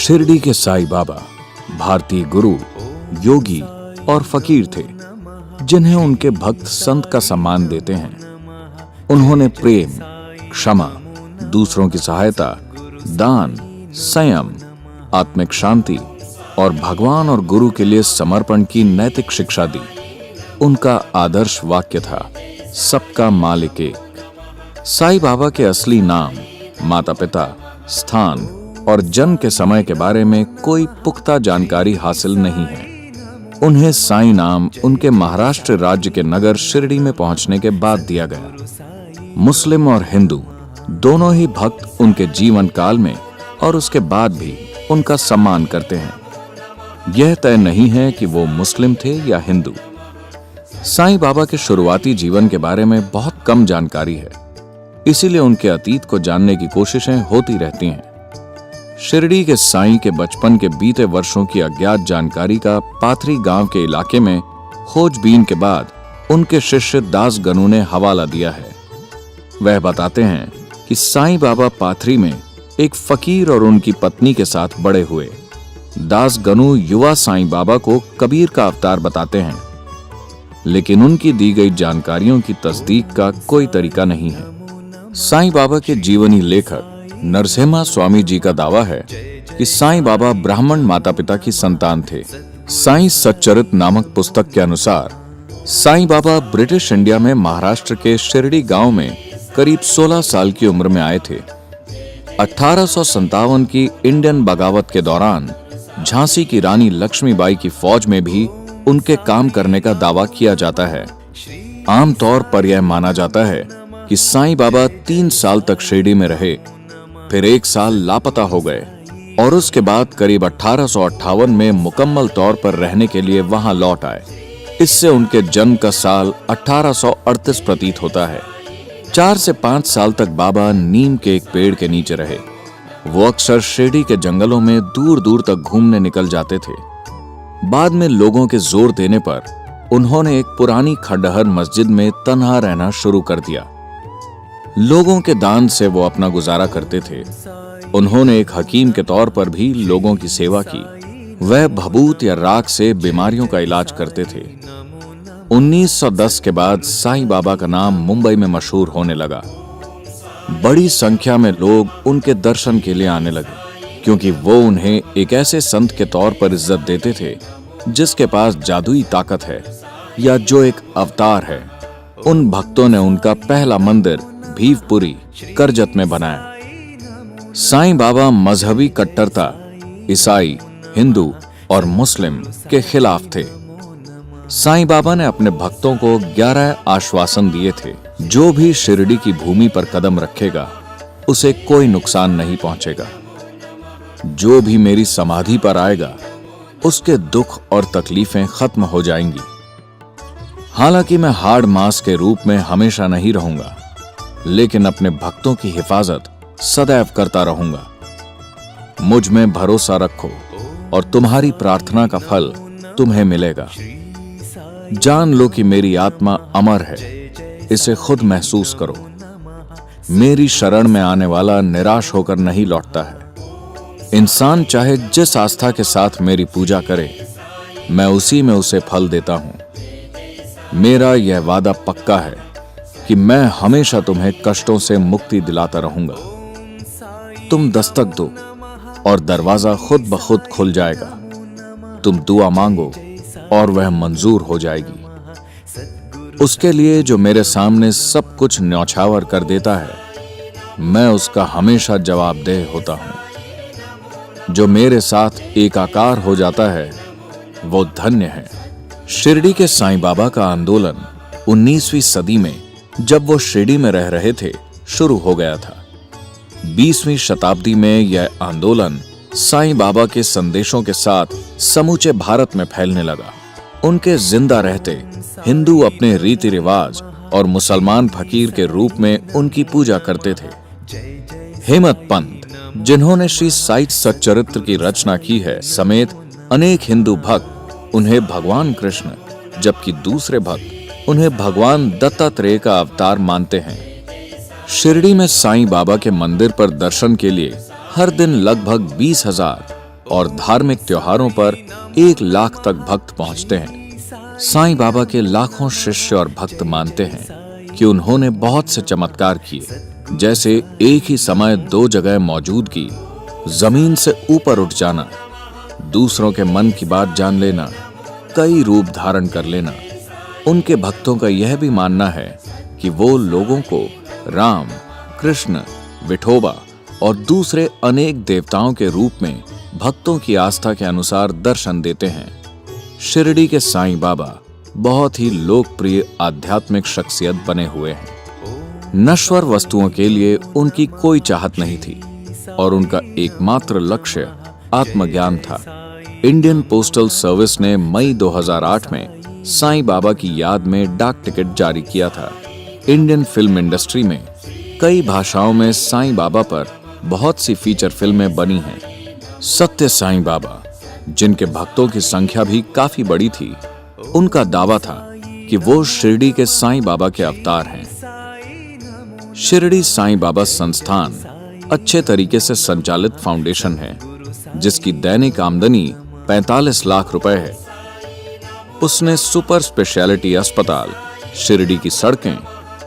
शिरडी के साईं बाबा भारतीय गुरु, योगी और फकीर थे, जिन्हें उनके भक्त संत का सम्मान देते हैं। उन्होंने प्रेम, क्षमा, दूसरों की सहायता, दान, संयम, आत्मिक शांति और भगवान और गुरु के लिए समर्पण की नैतिक शिक्षा दी। उनका आदर्श वाक्य था, सबका मालिक एक। साईं बाबा के असली नाम, माता पिता, स्थान और जन्म के समय के बारे में कोई पुख्ता जानकारी हासिल नहीं है। उन्हें साईं नाम उनके महाराष्ट्र राज्य के नगर शिरडी में पहुंचने के बाद दिया गया। मुस्लिम और हिंदू दोनों ही भक्त उनके जीवन काल में और उसके बाद भी उनका सम्मान करते हैं। यह तय नहीं है कि वो मुस्लिम थे या हिंदू। साईं बाबा के शुरुआती जीवन के बारे में बहुत कम जानकारी है, इसीलिए उनके अतीत को जानने की कोशिशें होती रहती हैं। शिरडी के साईं के बचपन के बीते वर्षों की अज्ञात जानकारी का पाथरी गांव के इलाके में खोजबीन के बाद उनके शिष्य दास गनु ने हवाला दिया है। वह बताते हैं कि साईं बाबा पाथरी में एक फकीर और उनकी पत्नी के साथ बड़े हुए। दास गनु युवा साईं बाबा को कबीर का अवतार बताते हैं, लेकिन उनकी दी गई जानकारियों की तस्दीक का कोई तरीका नहीं है। साईं बाबा के जीवनी लेखक नरसिम्हा स्वामी जी का दावा है कि साईं बाबा ब्राह्मण माता पिता की संतान थे। साईं सच्चरित नामक पुस्तक के अनुसार साईं बाबा ब्रिटिश इंडिया में महाराष्ट्र के शिरडी गांव में करीब 16 साल की उम्र में आए थे। 1857 की इंडियन बगावत के दौरान झांसी की रानी लक्ष्मीबाई की फौज में भी उनके काम करने का दावा किया जाता है। आमतौर पर यह माना जाता है कि साईं बाबा 3 साल तक शिरडी में रहे, फिर 1 साल लापता हो गए और उसके बाद करीब 1858 में मुकम्मल तौर पर रहने के लिए वहां लौट आए। इससे उनके जन्म का साल 1838 प्रतीत होता है। 4 से 5 साल तक बाबा नीम के एक पेड़ के नीचे रहे। वो अक्सर शिरडी के जंगलों में दूर दूर तक घूमने निकल जाते थे। बाद में लोगों के जोर देने पर उन्होंने एक पुरानी खंडहर मस्जिद में तन्हा रहना शुरू कर दिया। लोगों के दान से वो अपना गुजारा करते थे। उन्होंने एक हकीम के तौर पर भी लोगों की सेवा की। वह भभूत या राख से बीमारियों का इलाज करते थे। 1910 के बाद साईं बाबा का नाम मुंबई में मशहूर होने लगा। बड़ी संख्या में लोग उनके दर्शन के लिए आने लगे, क्योंकि वो उन्हें एक ऐसे संत के तौर पर इज्जत देते थे जिसके पास जादुई ताकत है या जो एक अवतार है। उन भक्तों ने उनका पहला मंदिर भीवपुरी, करजत में बनाया। साईं बाबा मजहबी कट्टरता, ईसाई, हिंदू और मुस्लिम के खिलाफ थे। साईं बाबा ने अपने भक्तों को 11 आश्वासन दिए थे, जो भी शिरडी की भूमि पर कदम रखेगा उसे कोई नुकसान नहीं पहुंचेगा। जो भी मेरी समाधि पर आएगा उसके दुख और तकलीफें खत्म हो जाएंगी। हालांकि मैं हार्ड मास के रूप में हमेशा नहीं रहूंगा, लेकिन अपने भक्तों की हिफाजत सदैव करता रहूंगा। मुझ में भरोसा रखो और तुम्हारी प्रार्थना का फल तुम्हें मिलेगा। जान लो कि मेरी आत्मा अमर है, इसे खुद महसूस करो। मेरी शरण में आने वाला निराश होकर नहीं लौटता है। इंसान चाहे जिस आस्था के साथ मेरी पूजा करे, मैं उसी में उसे फल देता हूं। मेरा यह वादा पक्का है कि मैं हमेशा तुम्हें कष्टों से मुक्ति दिलाता रहूंगा। तुम दस्तक दो और दरवाजा खुद ब खुद खुल जाएगा। तुम दुआ मांगो और वह मंजूर हो जाएगी। उसके लिए जो मेरे सामने सब कुछ न्यौछावर कर देता है, मैं उसका हमेशा जवाबदेह होता हूं। जो मेरे साथ एकाकार हो जाता है वो धन्य है। शिरडी के साईं बाबा का आंदोलन 19वीं सदी में, जब वो शिरडी में रह रहे थे, शुरू हो गया था। 20वीं शताब्दी में यह आंदोलन साईं बाबा के संदेशों के साथ समूचे भारत में फैलने लगा। उनके जिंदा रहते हिंदू अपने रीति रिवाज और मुसलमान फकीर के रूप में उनकी पूजा करते थे। हेमत पंत, जिन्होंने श्री साई सच्चरित्र की रचना की है, समेत अनेक हिंदू भक्त उन्हें भगवान कृष्ण, जबकि दूसरे भक्त उन्हें भगवान दत्तात्रेय का अवतार मानते हैं। शिरडी में साईं बाबा के मंदिर पर दर्शन के लिए हर दिन लगभग 20,000 और धार्मिक त्योहारों पर 1 लाख तक भक्त पहुंचते हैं। साईं बाबा के लाखों शिष्य और भक्त मानते हैं कि उन्होंने बहुत से चमत्कार किए, जैसे एक ही समय 2 जगह मौजूदगी, जमीन से ऊपर उठ जाना, दूसरों के मन की बात जान लेना, कई रूप धारण कर लेना। उनके भक्तों का यह भी मानना है कि वो लोगों को राम, कृष्ण, विठोबा और दूसरे अनेक देवताओं के रूप में भक्तों की आस्था के अनुसार दर्शन देते हैं। शिरडी के साईं बाबा बहुत ही लोकप्रिय आध्यात्मिक शख्सियत बने हुए हैं। नश्वर वस्तुओं के लिए उनकी कोई चाहत नहीं थी और उनका एकमात्र लक्ष्य आत्मज्ञान था। इंडियन पोस्टल सर्विस ने मई 2008 में साईं बाबा की याद में डाक टिकट जारी किया था। इंडियन फिल्म इंडस्ट्री में कई भाषाओं में साईं बाबा पर बहुत सी फीचर फिल्में बनी हैं। सत्य साईं बाबा, जिनके भक्तों की संख्या भी काफी बड़ी थी, उनका दावा था कि वो शिरडी के साईं बाबा के अवतार हैं। शिरडी साईं बाबा संस्थान अच्छे तरीके से संचालित फाउंडेशन है, जिसकी दैनिक आमदनी 45 लाख रुपए है। उसने सुपर स्पेशलिटी अस्पताल, शिरडी की सड़कें,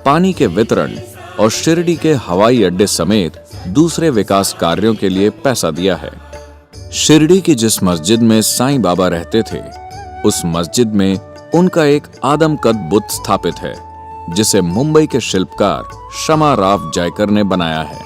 पानी के वितरण और शिरडी के हवाई अड्डे समेत दूसरे विकास कार्यों के लिए पैसा दिया है। शिरडी की जिस मस्जिद में साईं बाबा रहते थे, उस मस्जिद में उनका एक आदमकद बुत स्थापित है, जिसे मुंबई के शिल्पकार शमा राव जयकर ने बनाया है।